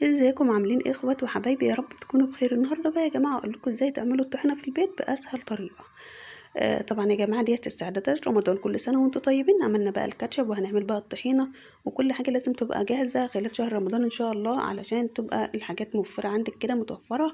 ازيكم عاملين ايه اخوات وحبايبي؟ يا رب تكونوا بخير. النهارده بقى يا جماعه اقول لكم ازاي تعملوا الطحينه في البيت باسهل طريقه. طبعا يا جماعه ديت استعدادات رمضان، كل سنه وانتم طيبين. عملنا بقى الكاتشب وهنعمل بقى الطحينه، وكل حاجه لازم تبقى جاهزه خلال شهر رمضان ان شاء الله، علشان تبقى الحاجات موفره عندك كده متوفره.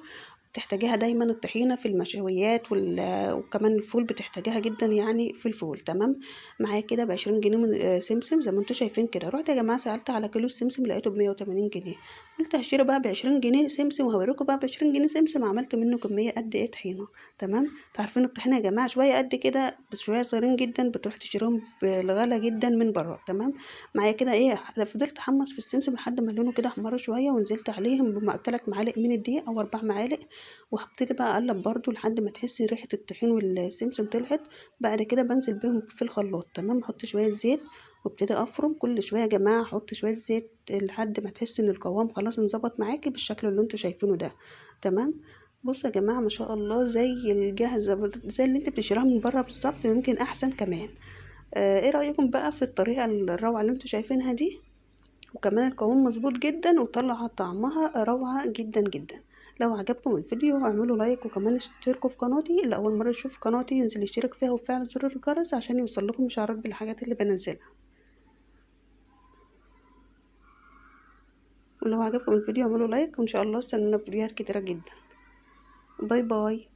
بتحتاجيها دايما الطحينه في المشويات وكمان الفول بتحتاجيها جدا يعني في الفول. تمام. معايا كده ب20 جنيه من سمسم زي ما انتم شايفين كده. رحت يا جماعه سالت على كيلو السمسم لقيته ب180 جنيه. قلت هشتري بقى ب20 جنيه سمسم، وهوريكم بقى ب20 جنيه سمسم عملت منه كميه قد ايه طحينه. تمام. عارفين الطحينه يا جماعه شويه قد كده، بس شويه صغيرين جدا، بتروح تشتريهم بالغلا جدا من بره. تمام. معايا كده ايه، فضلت احمص في السمسم لحد ما لونه كده احمر شويه، ونزلت عليهم ب3 معالق من الدقيق او 4 معالق، وهبتدي بقى اقلب برضو لحد ما تحسي ريحه الطحين والسمسم طلعت. بعد كده بنزل بيهم في الخلاط. تمام. احط شويه زيت وابتدي افرم كل شويه يا جماعه، احط شويه زيت لحد ما تحسي ان القوام خلاص انظبط معاكي بالشكل اللي انتوا شايفينه ده. تمام. بصوا يا جماعه ما شاء الله زي الجاهزه، زي اللي انت بتشتريها من بره بالظبط، يمكن احسن كمان. ايه رايكم بقى في الطريقه الروعه اللي انتوا شايفينها دي؟ وكمان القوام مظبوط جدا وطلع طعمها روعة جدا جدا. لو عجبكم الفيديو اعملوا لايك، وكمان اشتركوا في قناتي. اللي اول مرة يشوف قناتي ينزل يشترك فيها وفعل زر الجرس عشان يوصل لكم اشعارات بالحاجات اللي بنزلها. ولو عجبكم الفيديو اعملوا لايك، وان شاء الله استنونا في فيديوهات كتيرة جدا. باي باي.